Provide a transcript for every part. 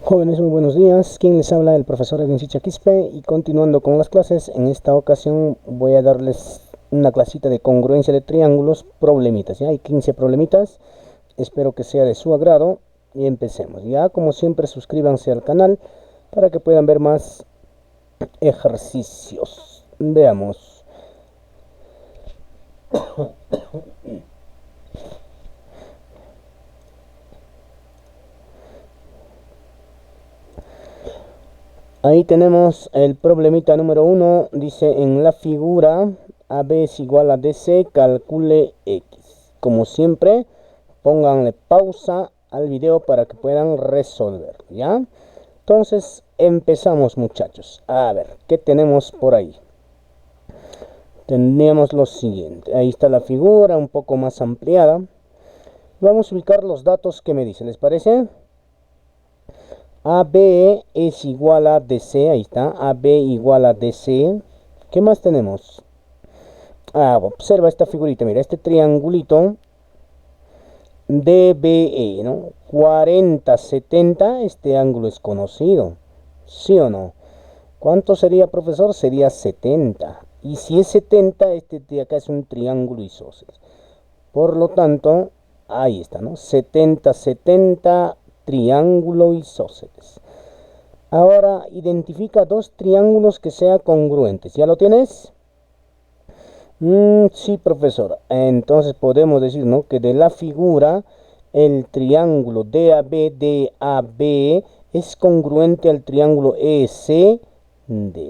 Jóvenes, muy buenos días. Quien les habla, el profesor Edwin Sicha Quispe, y continuando con las clases, en esta ocasión voy a darles una clasita de congruencia de triángulos, problemitas. Ya hay 15 problemitas, espero que sea de su agrado y empecemos. Ya, como siempre, suscríbanse al canal para que puedan ver más ejercicios. Veamos. Ahí tenemos el problemita número 1. Dice: en la figura AB es igual a DC, calcule X. Como siempre, pónganle pausa al video para que puedan resolver, ¿ya? Entonces, empezamos, muchachos. A ver, ¿qué tenemos por ahí? Tenemos lo siguiente. Ahí está la figura, un poco más ampliada. Vamos a ubicar los datos que me dice, ¿les parece? AB es igual a DC, ahí está, AB igual a DC. ¿Qué más tenemos? Observa esta figurita, mira, este triangulito DBE, ¿no? 40, 70, este ángulo es conocido, ¿sí o no? ¿Cuánto sería, profesor? Sería 70. Y si es 70, este de acá es un triángulo isósceles. Por lo tanto, ahí está, ¿no? 70, 70, triángulo isósceles. Ahora, identifica dos triángulos que sean congruentes. ¿Ya lo tienes? Sí, profesor. Entonces podemos decir, ¿no?, que de la figura el triángulo DAB es congruente al triángulo ECD,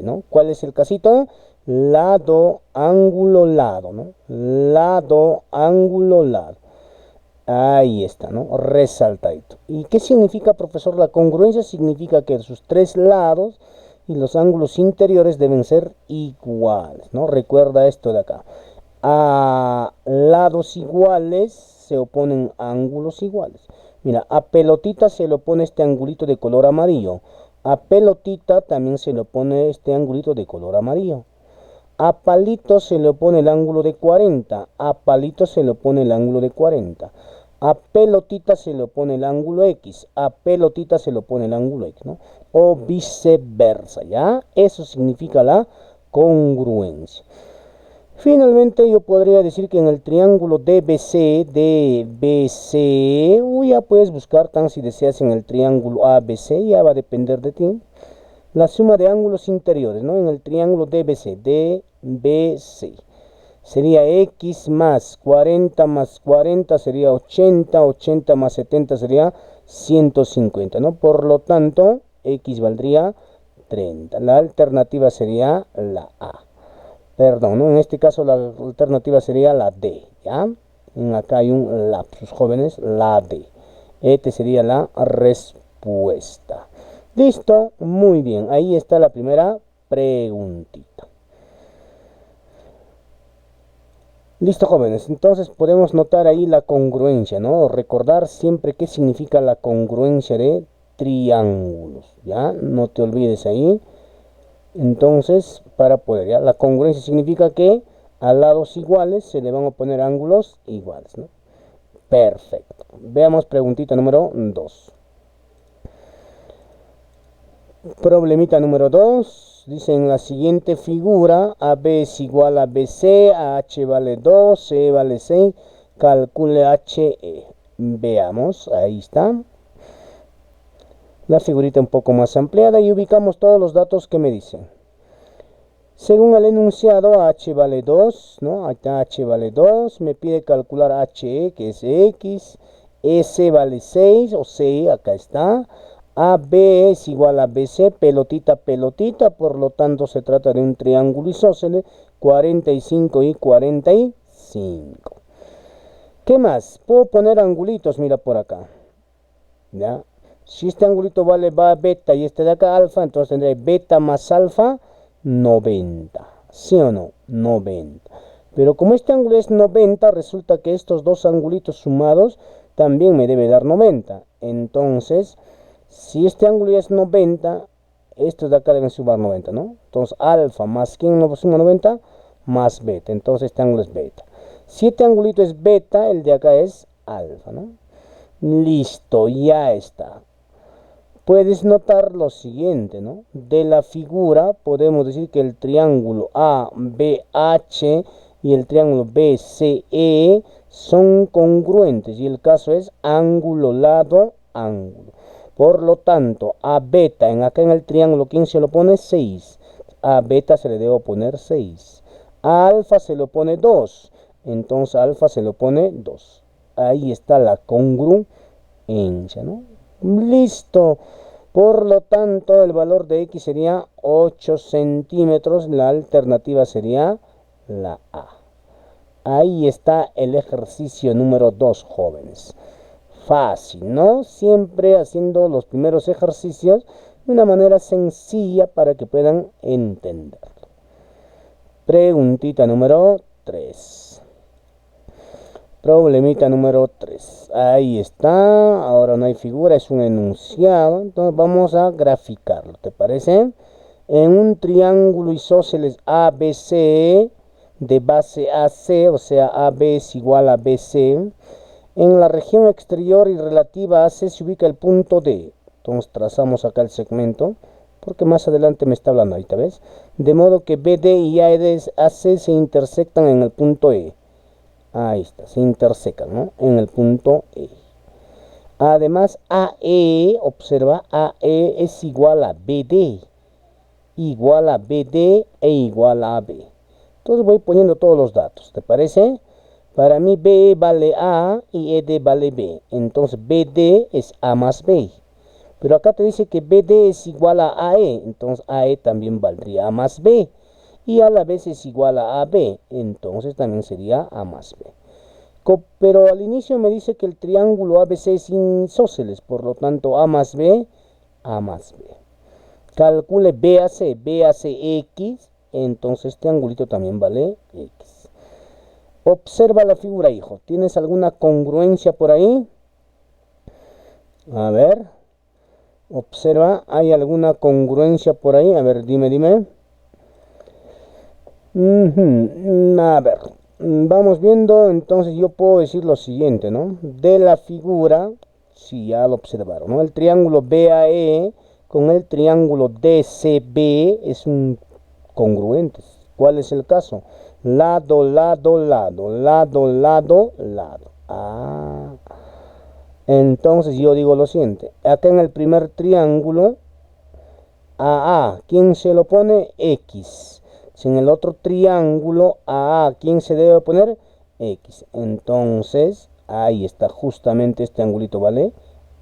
¿no? ¿Cuál es el casito? Lado, ángulo, lado, ¿no? Lado, ángulo, lado. Ahí está, ¿no? Resaltadito. ¿Y qué significa, profesor? La congruencia significa que sus tres lados y los ángulos interiores deben ser iguales, ¿no? Recuerda esto de acá. A lados iguales se oponen ángulos iguales. Mira, a pelotita se le opone este angulito de color amarillo. A pelotita también se le opone este angulito de color amarillo. A palito se le opone el ángulo de 40. A palito se le opone el ángulo de 40. A pelotita se le opone el ángulo X. A pelotita se le opone el ángulo X, ¿no? O viceversa, ¿ya? Eso significa la congruencia. Finalmente yo podría decir que en el triángulo DBC, ya puedes buscar tan si deseas en el triángulo ABC, ya va a depender de ti. La suma de ángulos interiores, ¿no? En el triángulo DBC sería X más 40 sería 80, 80 más 70 sería 150, ¿no? Por lo tanto, X valdría 30. La alternativa sería la A. Perdón, ¿no? En este caso la alternativa sería la D, ¿ya? Acá hay un lapsus, jóvenes, la D. Este sería la respuesta. Listo, muy bien. Ahí está la primera preguntita. Listo, jóvenes. Entonces podemos notar ahí la congruencia, ¿no? Recordar siempre qué significa la congruencia de triángulos, ¿ya? No te olvides ahí. Entonces, para poder, ¿ya? La congruencia significa que a lados iguales se le van a poner ángulos iguales, ¿no? Perfecto. Veamos preguntita número 2. Problemita número 2. Dice: en la siguiente figura, AB es igual a BC, H vale 2, C vale 6, calcule HE. Veamos, ahí está. La figurita un poco más ampliada y ubicamos todos los datos que me dicen. Según el enunciado, H vale 2, ¿no? Acá H vale 2, me pide calcular HE, que es X, S vale 6, o C, acá está. AB es igual a BC, pelotita, pelotita, por lo tanto se trata de un triángulo isósceles, 45 y 45. ¿Qué más? Puedo poner angulitos, mira por acá, ¿ya? Si este angulito va beta y este de acá alfa, entonces tendré beta más alfa, 90. ¿Sí o no? 90. Pero como este ángulo es 90, resulta que estos dos angulitos sumados también me debe dar 90. Entonces, si este ángulo ya es 90, estos de acá deben sumar 90, ¿no? Entonces, alfa más, ¿quién no suma 90? Más beta. Entonces, este ángulo es beta. Si este angulito es beta, el de acá es alfa, ¿no? Listo, ya está. puedes notar lo siguiente, ¿no? De la figura podemos decir que el triángulo ABH y el triángulo BCE son congruentes y el caso es ángulo, lado, ángulo. Por lo tanto, a beta, acá en el triángulo, ¿quién se lo pone? 6. A beta se le debe poner 6. A alfa se lo pone 2. Entonces a alfa se lo pone 2. Ahí está la congruencia, ¿no? Listo. Por lo tanto, el valor de X sería 8 centímetros. La alternativa sería la A. Ahí está el ejercicio número 2, jóvenes. Fácil, ¿no? Siempre haciendo los primeros ejercicios de una manera sencilla para que puedan entenderlo. Preguntita número 3. Problemita número 3. Ahí está. Ahora no hay figura, es un enunciado. Entonces vamos a graficarlo, ¿te parece? En un triángulo isósceles ABC de base AC, o sea, AB es igual a BC. En la región exterior y relativa a AC se ubica el punto D. Entonces trazamos acá el segmento, porque más adelante me está hablando, ahorita ves. De modo que BD y AC se intersectan en el punto E. Ahí está, se intersecan, ¿no? En el punto E. Además, AE, observa, AE es igual a BD. Igual a BD e igual a AB. Entonces voy poniendo todos los datos, ¿te parece? Para mí BE vale A y ED vale B. Entonces BD es A más B. Pero acá te dice que BD es igual a AE. Entonces AE también valdría A más B. Y a la vez es igual a AB. Entonces también sería A más B. Pero al inicio me dice que el triángulo ABC es isósceles. Por lo tanto A más B, A más B. Calcule BAC, BAC X. Entonces este angulito también vale X. Observa la figura, hijo. ¿Tienes alguna congruencia por ahí? A ver. Observa, ¿hay alguna congruencia por ahí? A ver, dime. A ver, vamos viendo. Entonces yo puedo decir lo siguiente, ¿no? De la figura, si ya lo observaron, ¿no? El triángulo BAE con el triángulo DCB es un congruente. ¿Cuál es el caso? Lado, lado, lado, lado, lado, lado. Entonces yo digo lo siguiente. Acá en el primer triángulo, AA, ¿quién se lo pone? X. Si en el otro triángulo, AA, ¿quién se debe poner? X. Entonces, ahí está, justamente este angulito vale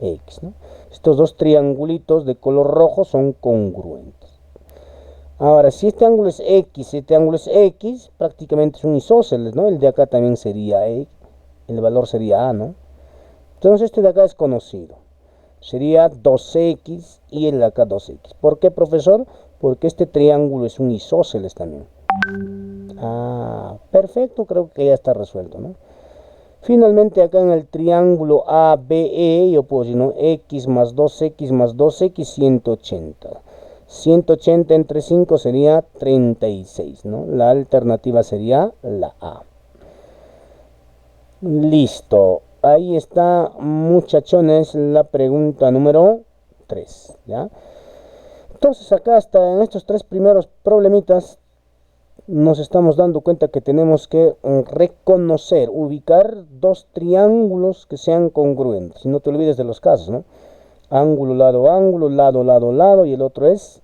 X, ¿no? Estos dos triangulitos de color rojo son congruentes. Ahora, si este ángulo es X, este ángulo es X, prácticamente es un isósceles, ¿no? El de acá también sería X, el valor sería A, ¿no? Entonces este de acá es conocido. Sería 2X y el de acá 2X. ¿Por qué, profesor? Porque este triángulo es un isósceles también. Perfecto, creo que ya está resuelto, ¿no? Finalmente acá en el triángulo ABE, yo puedo decir, ¿no? X más 2X más 2X, 180. 180 entre 5 sería 36, ¿no? La alternativa sería la A. Listo. Ahí está, muchachones, la pregunta número 3, ¿ya? Entonces acá hasta en estos tres primeros problemitas nos estamos dando cuenta que tenemos que reconocer, ubicar dos triángulos que sean congruentes. No te olvides de los casos, ¿no? Ángulo, lado, ángulo, lado, lado, lado, y el otro es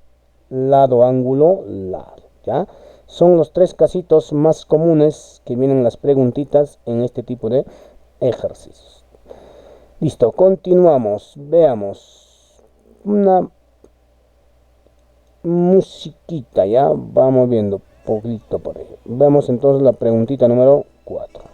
lado, ángulo, lado, ¿ya? Son los tres casitos más comunes que vienen las preguntitas en este tipo de ejercicios. Listo, continuamos. Veamos una musiquita, ya vamos viendo poquito por ahí. Vemos entonces la preguntita número 4.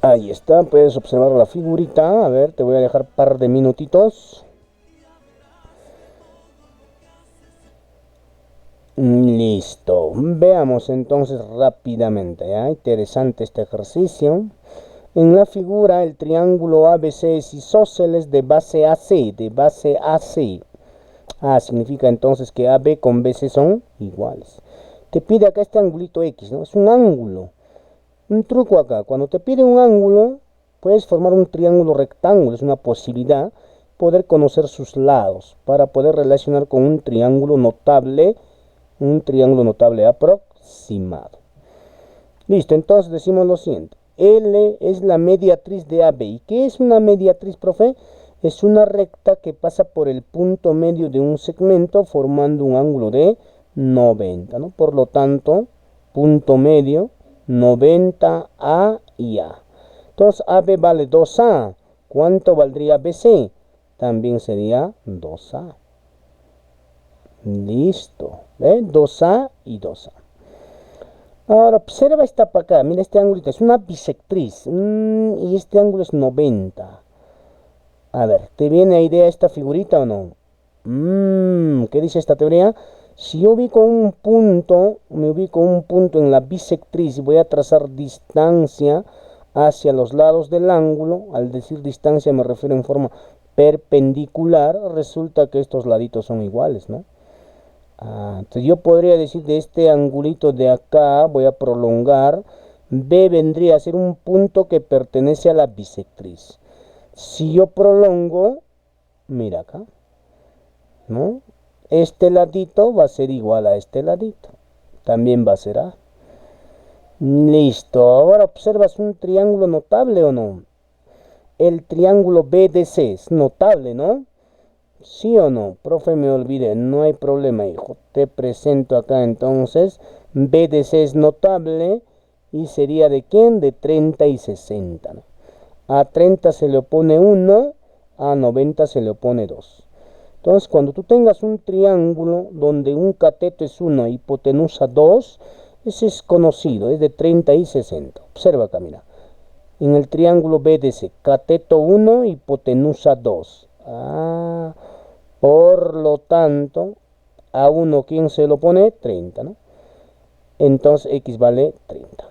Ahí está, puedes observar la figurita. A ver, te voy a dejar un par de minutitos. Listo, veamos entonces rápidamente, ¿ya? Interesante este ejercicio. En la figura el triángulo ABC es isósceles de base AC, de base AC. Significa entonces que AB con BC son iguales. te pide acá este angulito X, ¿no? Es un ángulo. Un truco acá, cuando te pide un ángulo, puedes formar un triángulo rectángulo, es una posibilidad poder conocer sus lados para poder relacionar con un triángulo notable aproximado. Listo, entonces decimos lo siguiente. L es la mediatriz de AB. ¿Y qué es una mediatriz, profe? Es una recta que pasa por el punto medio de un segmento formando un ángulo de 90, ¿no? Por lo tanto, punto medio, 90A y A. Entonces, AB vale 2A. ¿Cuánto valdría BC? También sería 2A. Listo. ¿Ve? 2A y 2A. Ahora, observa esta para acá. Mira este ángulo. Es una bisectriz. Y este ángulo es 90. A ver, ¿te viene a idea esta figurita o no? ¿Qué dice esta teoría? Si yo ubico un punto, me ubico un punto en la bisectriz y voy a trazar distancia hacia los lados del ángulo, al decir distancia me refiero en forma perpendicular, resulta que estos laditos son iguales, ¿no? Entonces yo podría decir de este angulito de acá, voy a prolongar, B vendría a ser un punto que pertenece a la bisectriz. Si yo prolongo, mira acá, ¿no? Este ladito va a ser igual a este ladito. También va a ser A. Listo. Ahora observas un triángulo notable o no. El triángulo BDC es notable, ¿no? ¿Sí o no? Profe, me olvidé. No hay problema, hijo. Te presento acá entonces. BDC es notable. ¿Y sería de quién? De 30 y 60, ¿no? A 30 se le opone 1. A 90 se le opone 2. Entonces, cuando tú tengas un triángulo donde un cateto es 1 y hipotenusa 2, ese es conocido, es de 30 y 60. Observa acá, mira. En el triángulo BDC, cateto 1, hipotenusa 2. Por lo tanto, a 1, ¿quién se lo pone? 30, ¿no? Entonces, X vale 30.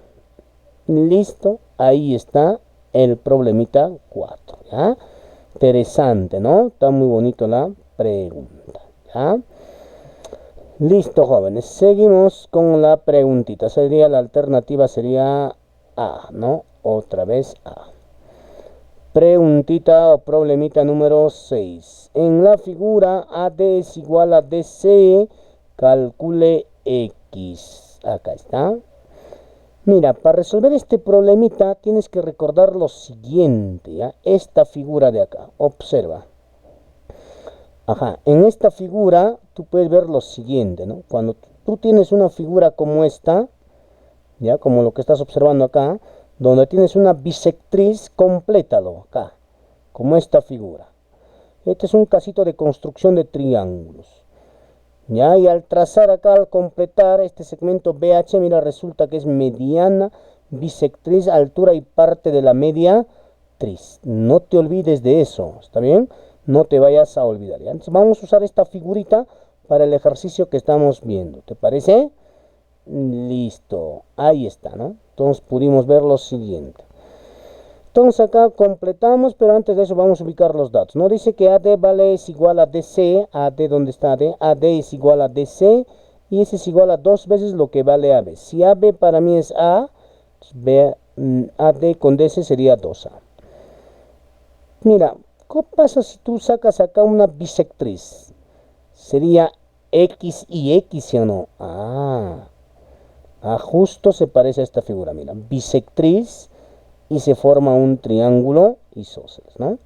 Listo, ahí está el problemita 4, ¿ya? Interesante, ¿no? Está muy bonito la pregunta, ¿ya? Listo, jóvenes. Seguimos con la preguntita. La alternativa sería A, ¿no? Otra vez A. Preguntita o problemita número 6. En la figura AD es igual a DC, calcule X. Acá está. Mira, para resolver este problemita tienes que recordar lo siguiente, ¿ya? Esta figura de acá, observa. En esta figura tú puedes ver lo siguiente, ¿no? Cuando tú tienes una figura como esta, ¿ya? Como lo que estás observando acá, donde tienes una bisectriz, complétalo acá, como esta figura. Este es un casito de construcción de triángulos. ¿Ya? Y al trazar acá, al completar este segmento BH, mira, resulta que es mediana, bisectriz, altura y parte de la mediatriz. No te olvides de eso, ¿está bien? No te vayas a olvidar, ¿ya? Entonces vamos a usar esta figurita para el ejercicio que estamos viendo. ¿Te parece? Listo, ahí está, ¿no? Entonces pudimos ver lo siguiente. Entonces acá completamos, pero antes de eso vamos a ubicar los datos. No dice que AD es igual a DC, AD ¿dónde está AD? AD es igual a DC y ese es igual a 2 veces lo que vale AB. Si AB para mí es A, AD con DC sería 2A. Mira, ¿qué pasa si tú sacas acá una bisectriz? Sería X y X, ¿sí o no? Justo se parece a esta figura, mira, bisectriz. Y se forma un triángulo isósceles, ¿no?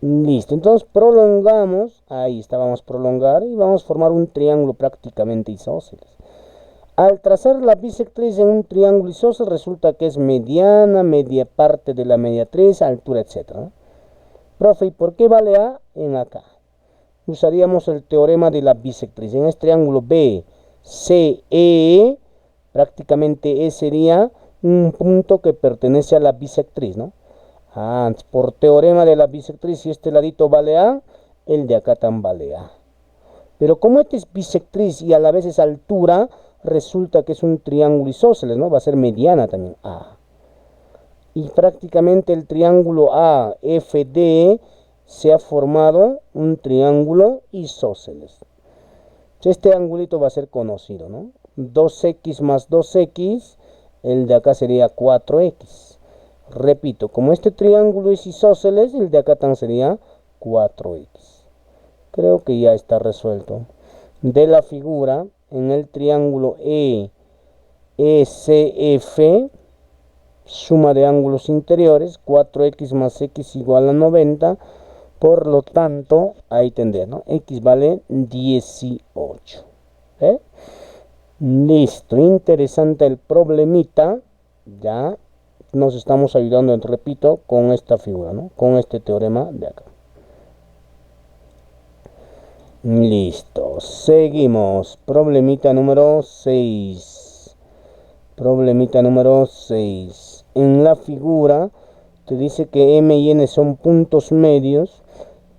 Listo, entonces prolongamos, ahí está, vamos a prolongar y vamos a formar un triángulo prácticamente isósceles. Al trazar la bisectriz en un triángulo isósceles resulta que es mediana, media parte de la mediatriz, altura, etc., ¿no? Profe, ¿y por qué vale A en acá? Usaríamos el teorema de la bisectriz. En este triángulo BCE, prácticamente E sería un punto que pertenece a la bisectriz, ¿no? Por teorema de la bisectriz, si este ladito vale A, el de acá también vale A. Pero como este es bisectriz y a la vez es altura, resulta que es un triángulo isósceles, ¿no? Va a ser mediana también A. Y prácticamente el triángulo AFD se ha formado un triángulo isósceles. Este angulito va a ser conocido, ¿no? 2x más 2x, el de acá sería 4x. Repito, como este triángulo es isósceles, el de acá también sería 4x. Creo que ya está resuelto. De la figura, en el triángulo ECF, suma de ángulos interiores, 4x más x igual a 90. Por lo tanto, ahí tendría, ¿no? X vale 18. Listo, interesante el problemita. Ya nos estamos ayudando, repito, con esta figura, ¿no? Con este teorema de acá. Listo, seguimos. Problemita número 6. Problemita número 6. En la figura te dice que M y N son puntos medios.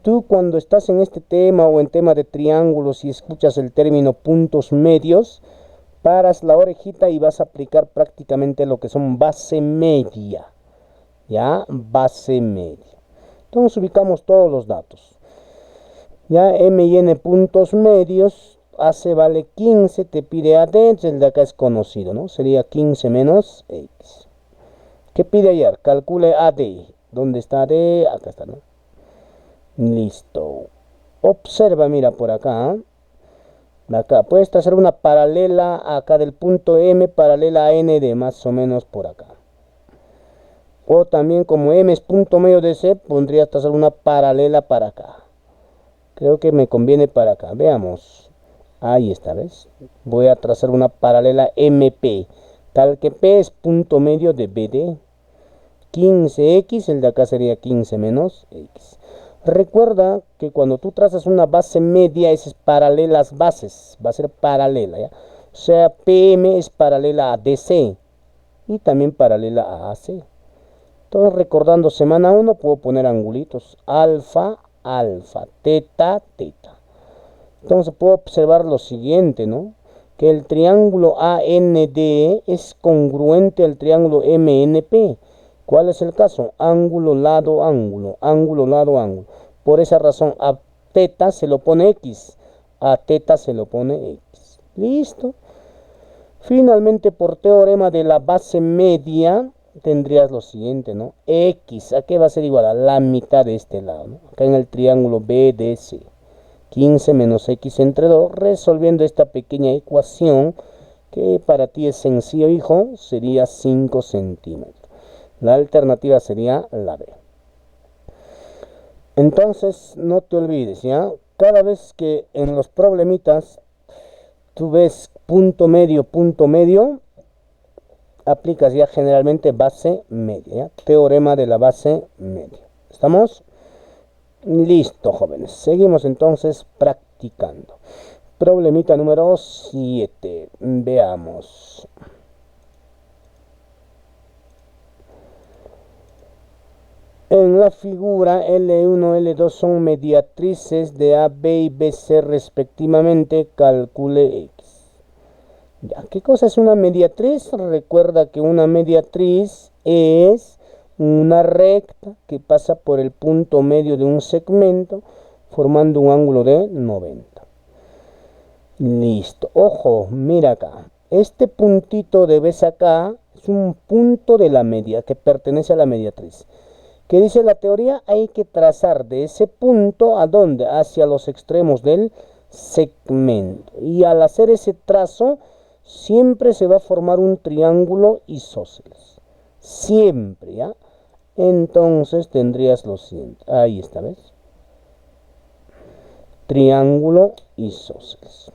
Tú cuando estás en este tema o en tema de triángulos y escuchas el término puntos medios, paras la orejita y vas a aplicar prácticamente lo que son base media. ¿Ya? Base media. Entonces ubicamos todos los datos. Ya M y N puntos medios, AC vale 15, te pide AD, el de acá es conocido, ¿no? Sería 15 menos X. ¿Qué pide ayer? Calcule AD. ¿Dónde está AD? Acá está, ¿no? Listo. Observa, mira por acá. Acá puedes trazar una paralela acá del punto M, paralela a ND, más o menos por acá. O también como M es punto medio de C, pondrías trazar una paralela para acá. Creo que me conviene para acá. Veamos. Ahí está, ¿ves? Voy a trazar una paralela MP. Tal que P es punto medio de BD. 15X, el de acá sería 15 menos X. Recuerda que cuando tú trazas una base media, esas paralelas bases. Va a ser paralela, ¿ya? O sea, PM es paralela a DC. Y también paralela a AC. Entonces, recordando semana 1, puedo poner angulitos. Alfa, alfa, teta, teta. Entonces puedo observar lo siguiente, ¿no? Que el triángulo AND es congruente al triángulo MNP. ¿Cuál es el caso? Ángulo, lado, ángulo, ángulo, lado, ángulo. Por esa razón a teta se lo pone X, a teta se lo pone X. Listo. Finalmente, por teorema de la base media, tendrías lo siguiente, ¿no? X, ¿a qué va a ser igual? A la mitad de este lado, ¿no? Acá en el triángulo BDC. 15 menos X entre 2, resolviendo esta pequeña ecuación, que para ti es sencillo, hijo, sería 5 centímetros. La alternativa sería la B. Entonces, no te olvides, ¿ya? Cada vez que en los problemitas tú ves punto medio, aplicas ya generalmente base media, ¿ya? Teorema de la base media. ¿Estamos? Listo, jóvenes. Seguimos entonces practicando. Problemita número 7. Veamos. En la figura L1 y L2 son mediatrices de AB y BC respectivamente. Calcule X. Ya, ¿qué cosa es una mediatriz? Recuerda que una mediatriz es una recta que pasa por el punto medio de un segmento formando un ángulo de 90. Listo. Ojo, mira acá. Este puntito de ves acá es un punto de la media que pertenece a la mediatriz. ¿Qué dice la teoría? Hay que trazar de ese punto a dónde, hacia los extremos del segmento. Y al hacer ese trazo, siempre se va a formar un triángulo isósceles. Siempre, ¿ya? Entonces tendrías lo siguiente. Ahí está, ¿ves? Triángulo isósceles.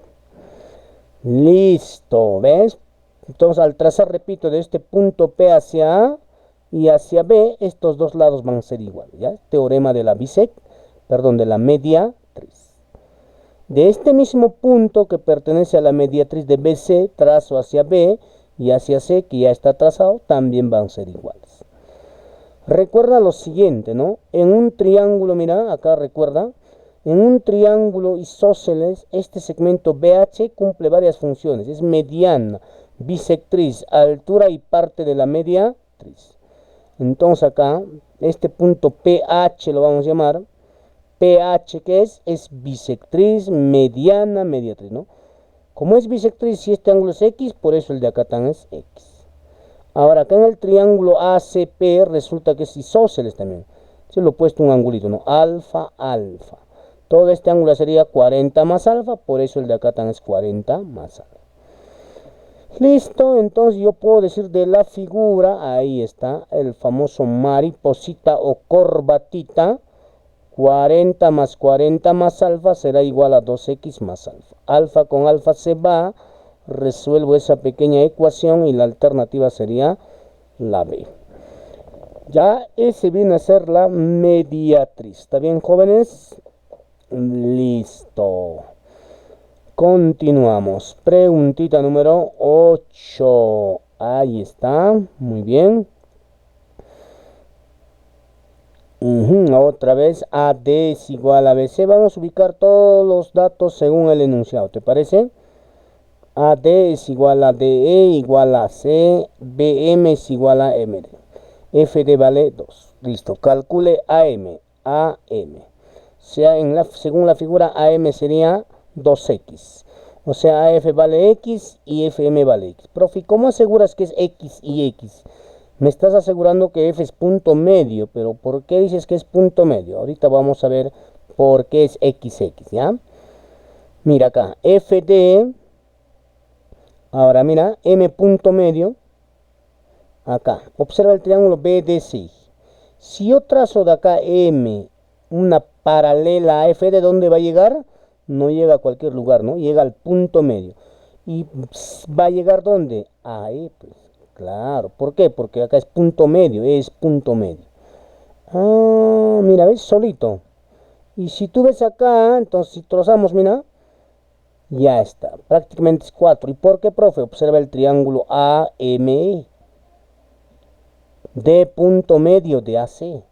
Listo, ¿ves? Entonces al trazar, repito, de este punto P hacia A y hacia B, estos dos lados van a ser iguales, ¿ya? Teorema de la de la mediatriz. De este mismo punto que pertenece a la mediatriz de BC, trazo hacia B y hacia C, que ya está trazado, también van a ser iguales. Recuerda lo siguiente, ¿no? En un triángulo, mira, acá recuerda, en un triángulo isósceles, este segmento BH cumple varias funciones. Es mediana, bisectriz, altura y parte de la mediatriz. Entonces acá, este punto PH lo vamos a llamar. PH, ¿qué es? Es bisectriz, mediana, mediatriz, ¿no? Como es bisectriz, si este ángulo es X, por eso el de acá también es X. Ahora, acá en el triángulo ACP resulta que es isósceles también. Se lo he puesto un angulito, ¿no? Alfa, alfa. Todo este ángulo sería 40 más alfa, por eso el de acá también es 40 más alfa. Listo, entonces yo puedo decir de la figura, ahí está, el famoso mariposita o corbatita, 40 más alfa será igual a 2x más alfa. Alfa con alfa se va, resuelvo esa pequeña ecuación y la alternativa sería la B. Ya ese viene a ser la mediatriz. ¿Está bien, jóvenes? Listo. Continuamos. Preguntita número 8. Ahí está. Muy bien. Otra vez AD es igual a BC. Vamos a ubicar todos los datos según el enunciado. ¿Te parece? AD es igual a DE igual a C. BM es igual a MD. FD vale 2. Listo. Calcule AM. AM. O sea, según la figura AM sería 2x. O sea, AF vale x y FM vale x. Profe, ¿cómo aseguras que es x y x? Me estás asegurando que F es punto medio, pero ¿por qué dices que es punto medio? Ahorita vamos a ver por qué es XX, ¿ya? Mira acá, FD, ahora mira, M punto medio, acá, observa el triángulo BDC. Si yo trazo de acá M, una paralela a FD, ¿dónde va a llegar? No llega a cualquier lugar, ¿no? Llega al punto medio. ¿Y va a llegar dónde? Ahí, pues. Claro, ¿por qué? Porque acá es punto medio, es punto medio. Ah, mira, ¿ves? Solito. Y si tú ves acá, entonces si trozamos, mira, ya está. Prácticamente es 4. ¿Y por qué, profe? Observa el triángulo AME. De punto medio de AC.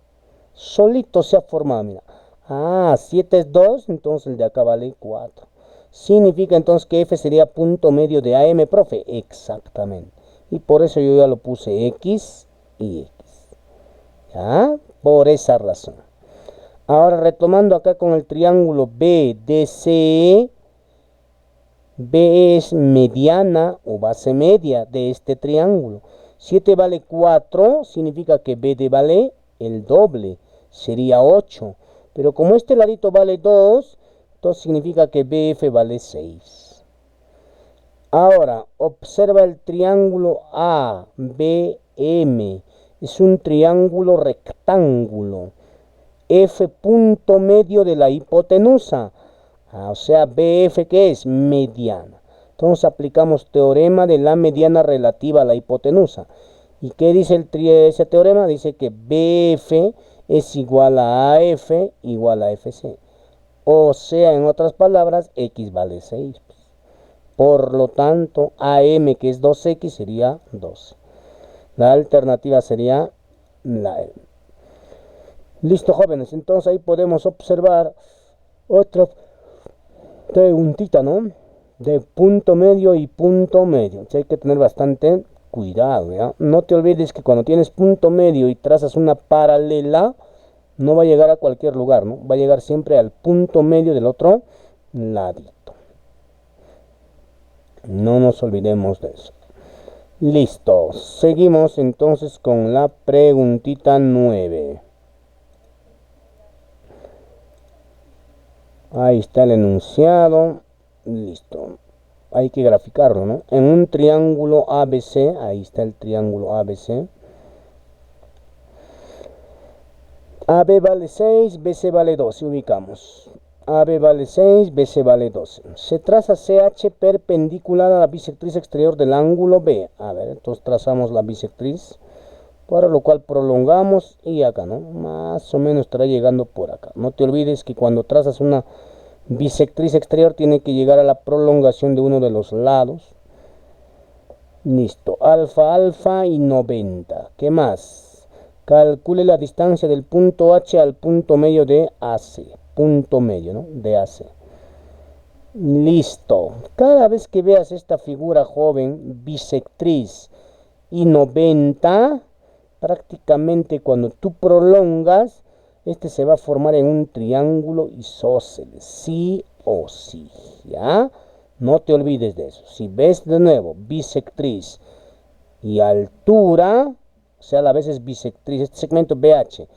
Solito se ha formado, mira. Ah, 7 es 2, entonces el de acá vale 4. Significa entonces que F sería punto medio de AM, profe. Exactamente. Y por eso yo ya lo puse X y X. ¿Ya? Por esa razón. Ahora retomando acá con el triángulo BDC. B es mediana o base media de este triángulo. 7 vale 4, significa que BD vale el doble. Sería 8. Pero como este ladito vale 2, entonces significa que BF vale 6. Ahora, observa el triángulo ABM. Es un triángulo rectángulo. F punto medio de la hipotenusa. O sea, BF, ¿qué es? Mediana. Entonces aplicamos teorema de la mediana relativa a la hipotenusa. ¿Y qué dice ese teorema? Dice que BF es igual a AF igual a FC. O sea, en otras palabras, X vale 6. Por lo tanto, AM, que es 2X, sería 12. La alternativa sería la E. Listo, jóvenes. Entonces ahí podemos observar otra preguntita, ¿no? De punto medio y punto medio. Hay que tener bastante cuidado, ¿ya? No te olvides que cuando tienes punto medio y trazas una paralela, no va a llegar a cualquier lugar, ¿no? Va a llegar siempre al punto medio del otro ladito. No nos olvidemos de eso. Listo. Seguimos entonces con la preguntita 9. Ahí está el enunciado. Listo. Hay que graficarlo, ¿no? En un triángulo ABC, ahí está el triángulo ABC. AB vale 6, BC vale 12, ubicamos. AB vale 6, BC vale 12. Se traza CH perpendicular a la bisectriz exterior del ángulo B. A ver, entonces trazamos la bisectriz, para lo cual prolongamos y acá, ¿no? Más o menos estará llegando por acá. No te olvides que cuando trazas una bisectriz exterior tiene que llegar a la prolongación de uno de los lados. Listo, alfa, alfa y 90. ¿Qué más? Calcule la distancia del punto H al punto medio de AC. Punto medio, ¿no? De AC. Listo. Cada vez que veas esta figura, joven, bisectriz y 90, prácticamente cuando tú prolongas, este se va a formar en un triángulo isósceles, sí o sí, ¿ya? No te olvides de eso. Si ves de nuevo bisectriz y altura, o sea, a la vez es bisectriz, este segmento BH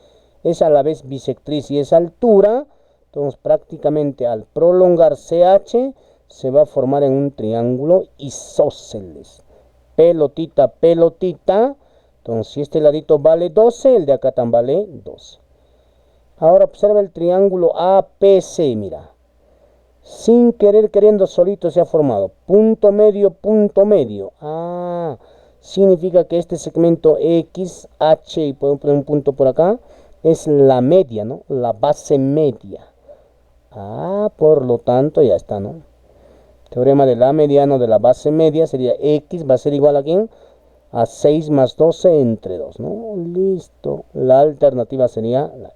es a la vez bisectriz y es altura, entonces prácticamente al prolongar CH se va a formar en un triángulo isósceles. Pelotita, pelotita. Entonces, si este ladito vale 12, el de acá también vale 12. Ahora observa el triángulo APC, mira. Sin querer, queriendo, solito se ha formado. Punto medio, punto medio. Ah, significa que este segmento XH, y podemos poner un punto por acá, es la media, ¿no? La base media. Ah, por lo tanto, ya está, ¿no? Teorema de la mediana de la base media sería X va a ser igual a ¿quién? A 6 más 12 entre 2, ¿no? Listo. La alternativa sería la E.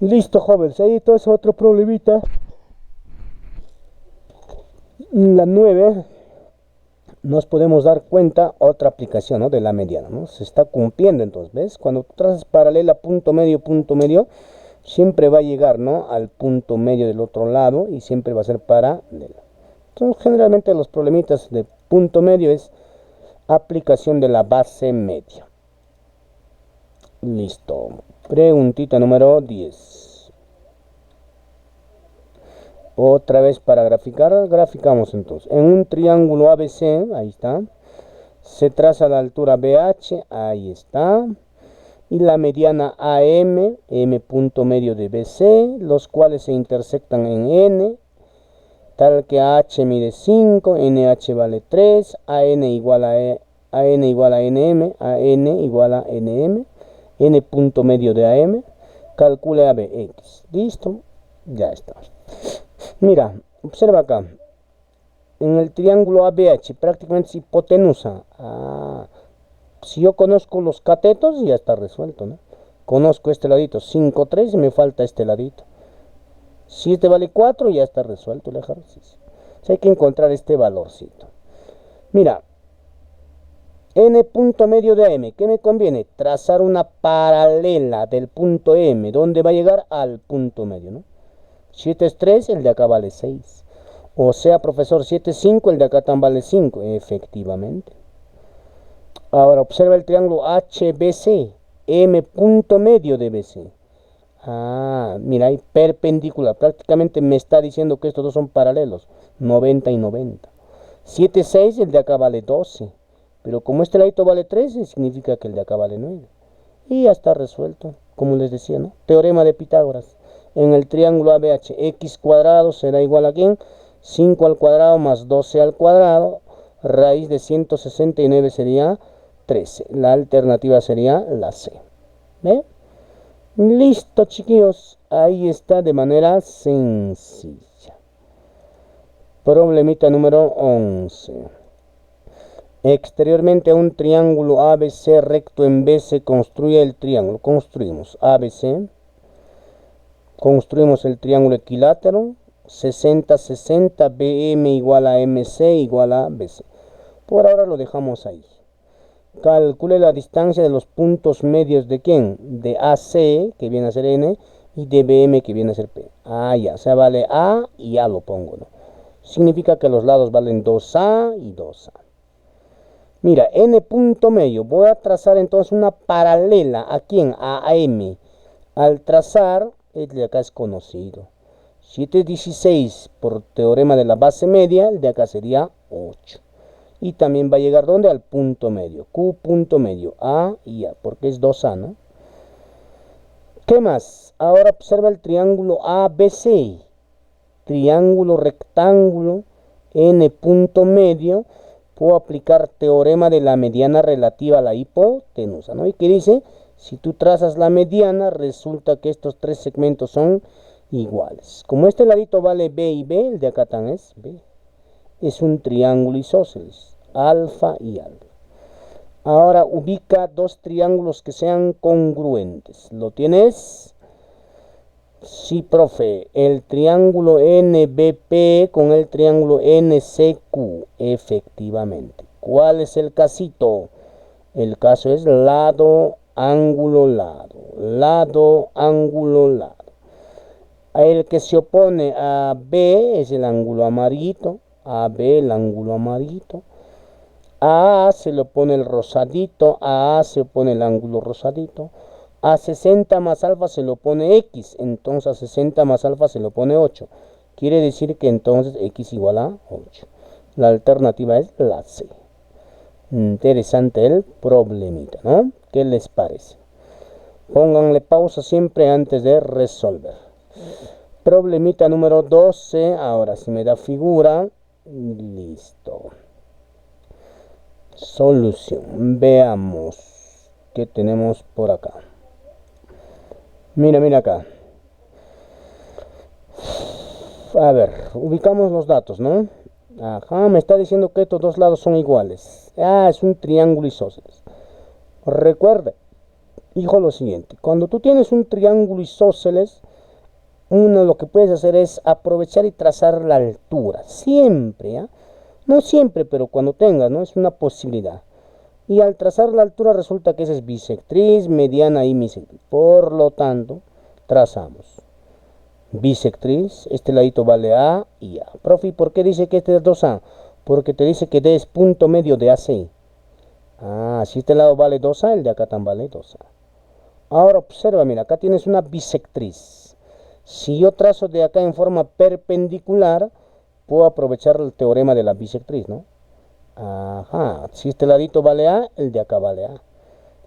Listo, jóvenes. Ahí todo es otro problemita. La 9 nos podemos dar cuenta, otra aplicación, ¿no? De la mediana, ¿no? Se está cumpliendo entonces, ¿ves? Cuando trazas paralela punto medio, siempre va a llegar, ¿no? Al punto medio del otro lado y siempre va a ser paralela. Entonces, generalmente los problemitas de punto medio es aplicación de la base media. Listo. Preguntita número 10. Otra vez para graficar, graficamos entonces. En un triángulo ABC, ahí está. Se traza la altura BH, ahí está. Y la mediana AM, M punto medio de BC, los cuales se intersectan en N, tal que AH mide 5, NH vale 3, AN igual a NM, AN igual a NM, N punto medio de AM, calcule ABX. Listo, ya está. Mira, observa acá. En el triángulo ABH prácticamente es hipotenusa. Si yo conozco los catetos, ya está resuelto, ¿no? Conozco este ladito, 5, 3, y me falta este ladito. Si este vale 4, ya está resuelto el ejercicio. O sea, hay que encontrar este valorcito. Mira, N punto medio de M, ¿qué me conviene? Trazar una paralela del punto M, ¿dónde va a llegar? Al punto medio, ¿no? 7 es 3, el de acá vale 6. O sea, profesor, 7 es 5, el de acá también vale 5. Efectivamente. Ahora, observa el triángulo HBC, M punto medio de BC. Mira, hay perpendicular. Prácticamente me está diciendo que estos dos son paralelos. 90 y 90. 7, 6, el de acá vale 12. Pero como este ladito vale 13, significa que el de acá vale 9. Y ya está resuelto, como les decía, ¿no? Teorema de Pitágoras. En el triángulo ABH, x cuadrado será igual a ¿quién? 5 al cuadrado más 12 al cuadrado. Raíz de 169 sería 13. La alternativa sería la C. ¿Ve? Listo, chiquillos. Ahí está de manera sencilla. Problemita número 11. Exteriormente a un triángulo ABC recto en B se construye el triángulo. Construimos ABC. Construimos el triángulo equilátero. 60, 60, BM igual a MC igual a BC. Por ahora lo dejamos ahí. Calcule la distancia de los puntos medios de ¿quién? De AC, que viene a ser N, y de BM, que viene a ser P. Ya, o sea, vale A y ya lo pongo, ¿no? Significa que los lados valen 2A y 2A. Mira, N punto medio, voy a trazar entonces una paralela, ¿a quién? A M. Al trazar, el de acá es conocido. 7 es 16, por teorema de la base media, el de acá sería 8. Y también va a llegar ¿dónde? Al punto medio. Q punto medio. A y A. Porque es 2A, ¿no? ¿Qué más? Ahora observa el triángulo ABC. Triángulo rectángulo. N punto medio. Puedo aplicar teorema de la mediana relativa a la hipotenusa, ¿no? ¿Y qué dice? Si tú trazas la mediana, resulta que estos tres segmentos son iguales. Como este ladito vale B y B, el de acá también es B. Es un triángulo isósceles. Alfa y alfa. Ahora ubica dos triángulos que sean congruentes. ¿Lo tienes? Sí, profe. El triángulo NBP con el triángulo NCQ. Efectivamente. ¿Cuál es el casito? El caso es lado, ángulo, lado. Lado, ángulo, lado. El que se opone a B es el ángulo amarillito. A B, el ángulo amarillito. A se le opone el rosadito. A se opone el ángulo rosadito. A 60 más alfa se le opone X. Entonces a 60 más alfa se le opone 8. Quiere decir que entonces X igual a 8. La alternativa es la C. Interesante el problemita, ¿no? ¿Qué les parece? Pónganle pausa siempre antes de resolver. Problemita número 12. Ahora si me da figura. Listo. Solución. Veamos qué tenemos por acá. Mira acá. A ver, ubicamos los datos, ¿no? Ajá, me está diciendo que estos dos lados son iguales. Es un triángulo isósceles. Recuerde, hijo, lo siguiente. Cuando tú tienes un triángulo isósceles, uno lo que puedes hacer es aprovechar y trazar la altura. Siempre, ¿eh? No siempre, pero cuando tengas, ¿no? Es una posibilidad. Y al trazar la altura resulta que esa es bisectriz, mediana y bisectriz. Por lo tanto, trazamos bisectriz, este ladito vale A y A. Profe, ¿por qué dice que este es 2A? Porque te dice que D es punto medio de AC. Si este lado vale 2A, el de acá también vale 2A. Ahora observa, mira, acá tienes una bisectriz. Si yo trazo de acá en forma perpendicular, puedo aprovechar el teorema de la bisectriz, ¿no? Ajá, si este ladito vale A, el de acá vale A.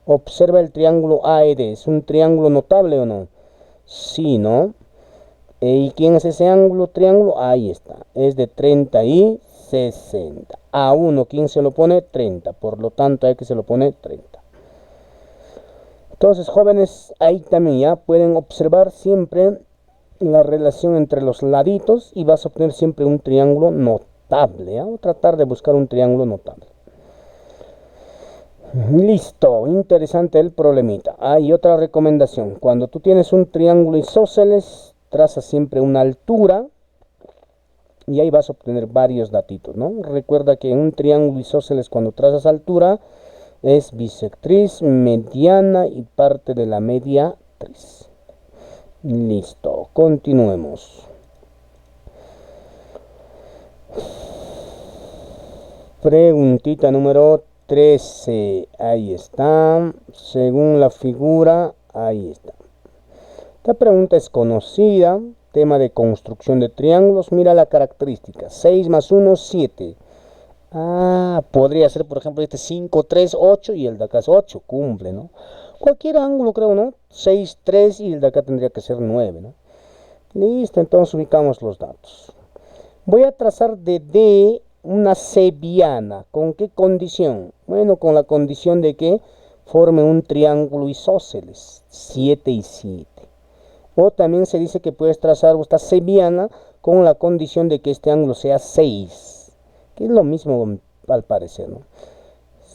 Observa el triángulo AED, ¿es un triángulo notable o no? Sí, ¿no? ¿Y quién es ese ángulo, triángulo? Ahí está, es de 30 y 60. A 1, ¿quién se lo pone? 30, por lo tanto hay que se lo pone 30. Entonces, jóvenes, ahí también ya pueden observar siempre la relación entre los laditos y vas a obtener siempre un triángulo notable. ¿Ya? Voy a tratar de buscar un triángulo notable. Listo, interesante el problemita. Hay otra recomendación. Cuando tú tienes un triángulo isósceles, traza siempre una altura y ahí vas a obtener varios datitos, ¿no? Recuerda que en un triángulo isósceles cuando trazas altura es bisectriz, mediana y parte de la mediatriz. Listo, continuemos. Preguntita número 13. Ahí está. Según la figura, ahí está. Esta pregunta es conocida. Tema de construcción de triángulos. Mira la característica. 6 más 1, 7. Podría ser, por ejemplo, este 5, 3, 8 y el de acá es 8. Cumple, ¿no? Cualquier ángulo, creo, ¿no? 6, 3 y el de acá tendría que ser 9, ¿no? Listo, entonces ubicamos los datos. Voy a trazar de D una seviana. ¿Con qué condición? Bueno, con la condición de que forme un triángulo isósceles, 7 y 7. O también se dice que puedes trazar esta seviana con la condición de que este ángulo sea 6, que es lo mismo al parecer, ¿no?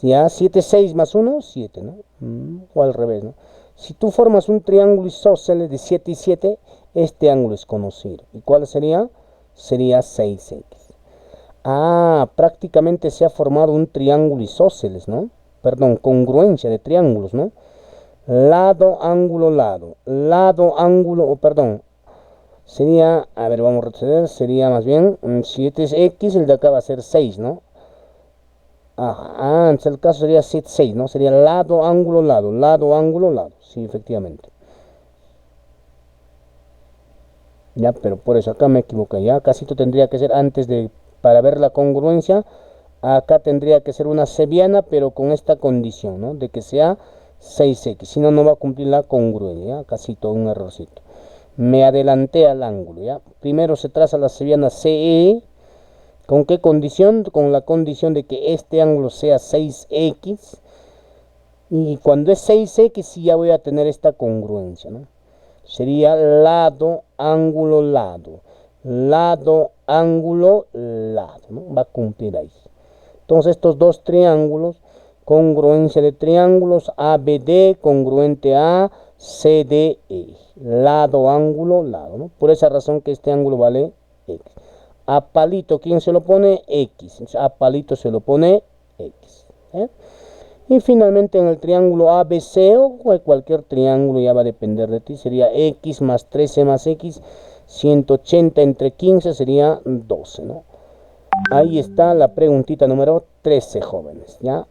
Ya 7, 6 más 1, 7, ¿no? O al revés, ¿no? Si tú formas un triángulo isósceles de 7 y 7, este ángulo es conocido. ¿Y cuál sería? Sería 6x. Prácticamente se ha formado un triángulo isósceles, ¿no? Perdón, congruencia de triángulos, ¿no? Lado, ángulo, lado. Lado, ángulo, perdón. Sería, a ver, vamos a retroceder. Sería más bien 7 es X, el de acá va a ser 6, ¿no? Entonces el caso sería 7, 6, ¿no? Sería lado, ángulo, lado. Lado, ángulo, lado. Sí, efectivamente. Ya, pero por eso acá me equivoqué. Ya, casito tendría que ser antes de, para ver la congruencia, acá tendría que ser una seviana, pero con esta condición, ¿no? De que sea 6x, si no, no va a cumplir la congruencia, ¿ya? Casito, un errorcito. Me adelanté al ángulo, ¿ya? Primero se traza la seviana CE. ¿Con qué condición? Con la condición de que este ángulo sea 6x. Y cuando es 6x, sí ya voy a tener esta congruencia, ¿no? Sería lado, ángulo, lado. Lado, ángulo, lado, ¿no? Va a cumplir ahí. Entonces estos dos triángulos, congruencia de triángulos, ABD, congruente a CDE. Lado, ángulo, lado, ¿no? Por esa razón que este ángulo vale X. A palito, ¿quién se lo pone? X. A palito se lo pone X. Y finalmente en el triángulo ABC o cualquier triángulo, ya va a depender de ti, sería X más 13 más X 180 entre 15 sería 12, ¿no? Ahí está la preguntita número 13, jóvenes, ¿ya?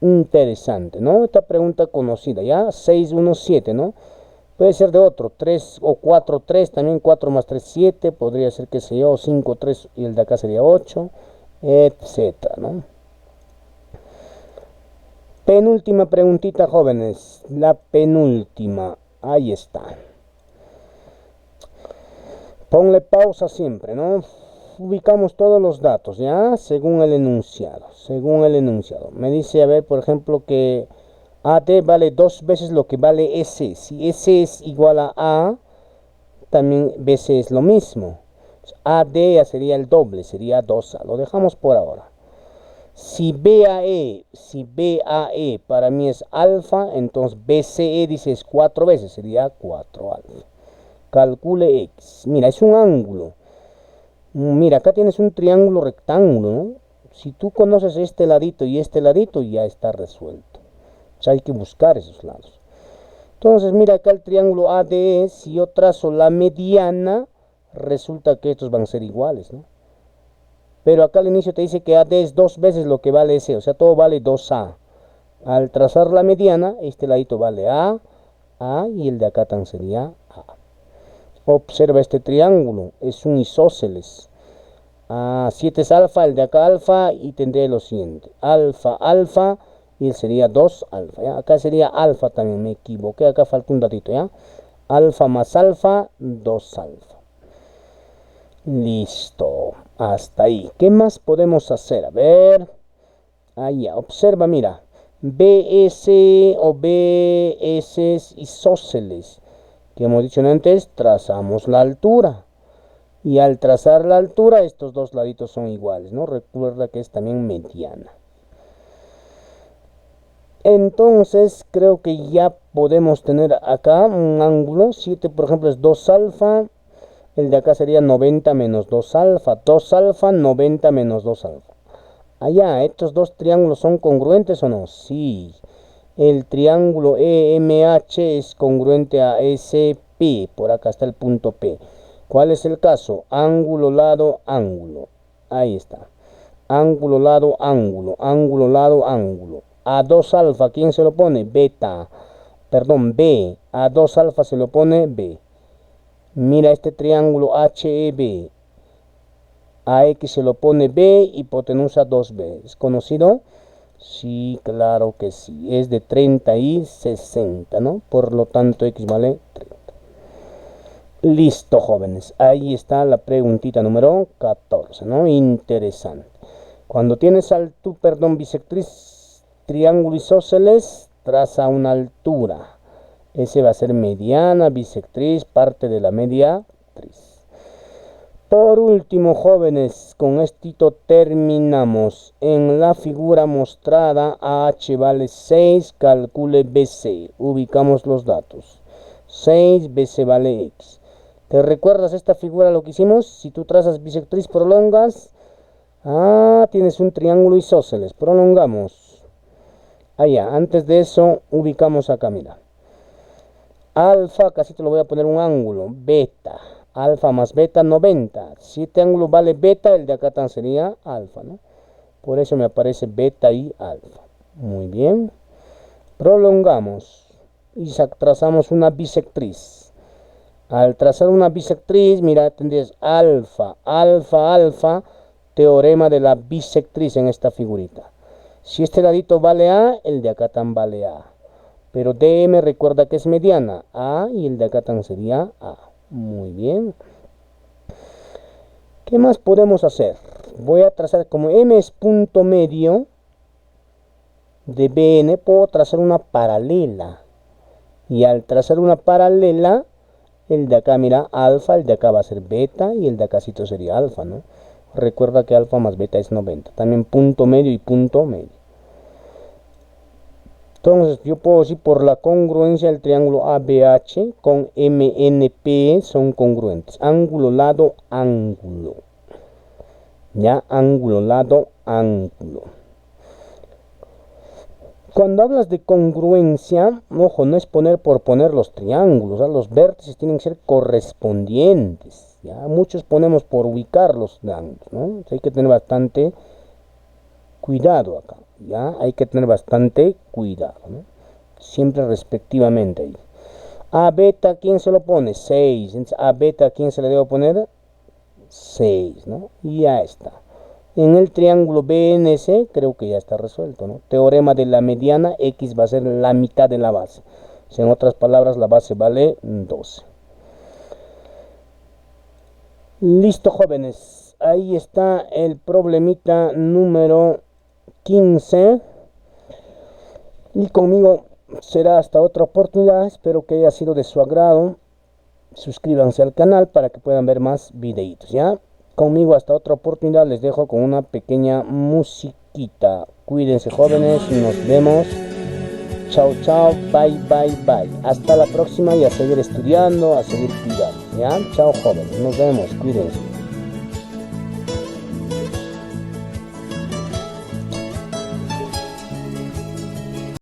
Interesante, ¿no? Esta pregunta conocida, ¿ya? 617, ¿no? Puede ser de otro, 3 o 4, 3, también 4 más 3, 7, podría ser, qué sé yo, 5, 3 y el de acá sería 8, etcétera, ¿no? Penúltima preguntita, jóvenes, la penúltima, ahí está. Ponle pausa siempre, ¿no? Ubicamos todos los datos, ¿ya? Según el enunciado, Me dice, a ver, por ejemplo, que AD vale 2 veces lo que vale S. Si S es igual a A, también BC es lo mismo. AD ya sería el doble, sería 2A. Lo dejamos por ahora. Si BAE para mí es alfa, entonces BCE dice es 4 veces, sería 4 alfa. Calcule X. Mira, es un ángulo. Mira, acá tienes un triángulo rectángulo, ¿no? Si tú conoces este ladito y este ladito, ya está resuelto. O sea, hay que buscar esos lados. Entonces, mira acá el triángulo ADE, si yo trazo la mediana, resulta que estos van a ser iguales, ¿no? Pero acá al inicio te dice que AD es 2 veces lo que vale ese, o sea, todo vale 2A. Al trazar la mediana, este ladito vale A, y el de acá también sería A. Observa este triángulo, es un isósceles. 7 es alfa, el de acá alfa, y tendré lo siguiente. Alfa, alfa, y sería 2 alfa, ¿ya? Acá sería alfa también, me equivoqué, acá falta un datito, ¿ya? Alfa más alfa, 2 alfa. Listo, hasta ahí. ¿Qué más podemos hacer? A ver, ya, observa, mira. BS o BS isósceles, que hemos dicho antes, trazamos la altura. Y al trazar la altura, estos dos laditos son iguales, ¿no? Recuerda que es también mediana. Entonces, creo que ya podemos tener acá un ángulo. 7, por ejemplo, es 2 alfa. El de acá sería 90 menos 2 alfa. 2 alfa, 90 menos 2 alfa. Allá, ¿estos dos triángulos son congruentes o no? Sí. El triángulo EMH es congruente a SP. Por acá está el punto P. ¿Cuál es el caso? Ángulo, lado, ángulo. Ahí está. Ángulo, lado, ángulo. Ángulo, lado, ángulo. A 2 alfa, ¿quién se lo pone? Beta. Perdón, B. A 2 alfa se lo pone B. Mira este triángulo HEB. A X se lo pone B, hipotenusa 2B. ¿Es conocido? Sí, claro que sí. Es de 30 y 60, ¿no? Por lo tanto, X vale 30. Listo, jóvenes. Ahí está la preguntita número 14, ¿no? Interesante. Cuando tienes bisectriz, triángulo isósceles, traza una altura. Ese va a ser mediana, bisectriz, parte de la mediatriz. Por último, jóvenes, con esto terminamos. En la figura mostrada, AH vale 6, calcule BC. Ubicamos los datos. 6, BC vale X. ¿Te recuerdas esta figura lo que hicimos? Si tú trazas bisectriz, prolongas. Tienes un triángulo isósceles. Prolongamos. Allá, antes de eso, ubicamos acá, mira. Alfa, casi te lo voy a poner un ángulo. Beta. Alfa más beta, 90. Si este ángulo vale beta, el de acá tan sería alfa, ¿no? Por eso me aparece beta y alfa. Muy bien. Prolongamos. Y trazamos una bisectriz. Al trazar una bisectriz, mira, tendrías alfa, alfa, alfa, teorema de la bisectriz en esta figurita. Si este ladito vale A, el de acá tan vale A. Pero DM recuerda que es mediana, A, y el de acá tan sería A. Muy bien. ¿Qué más podemos hacer? Voy a trazar, como M es punto medio de BN, puedo trazar una paralela. Y al trazar una paralela, el de acá, mira, alfa, el de acá va a ser beta y el de acá sería alfa, ¿no? Recuerda que alfa más beta es 90. También punto medio y punto medio. Entonces, yo puedo decir por la congruencia del triángulo ABH con MNP son congruentes. Ángulo, lado, ángulo. Ya, ángulo, lado, ángulo. Cuando hablas de congruencia, ojo, no es poner por poner los triángulos, ¿ah? Los vértices tienen que ser correspondientes, ¿ya? Muchos ponemos por ubicar los triángulos, ¿no? Entonces hay que tener bastante cuidado acá, ¿ya? Hay que tener bastante cuidado, ¿no? Siempre respectivamente ahí. A beta, ¿quién se lo pone? 6. Entonces, a beta, ¿quién se le debe poner? 6, ¿no? Y ya está. En el triángulo BNC creo que ya está resuelto, ¿no? Teorema de la mediana, X va a ser la mitad de la base. O sea, en otras palabras, la base vale 12. Listo, jóvenes. Ahí está el problemita número 15. Y conmigo será hasta otra oportunidad. Espero que haya sido de su agrado. Suscríbanse al canal para que puedan ver más videitos, ¿ya? Conmigo hasta otra oportunidad. Les dejo con una pequeña musiquita. Cuídense, jóvenes. Nos vemos. Chao, chao. Bye, bye, bye. Hasta la próxima y a seguir estudiando, a seguir cuidando, ¿ya? Chao, jóvenes. Nos vemos. Cuídense.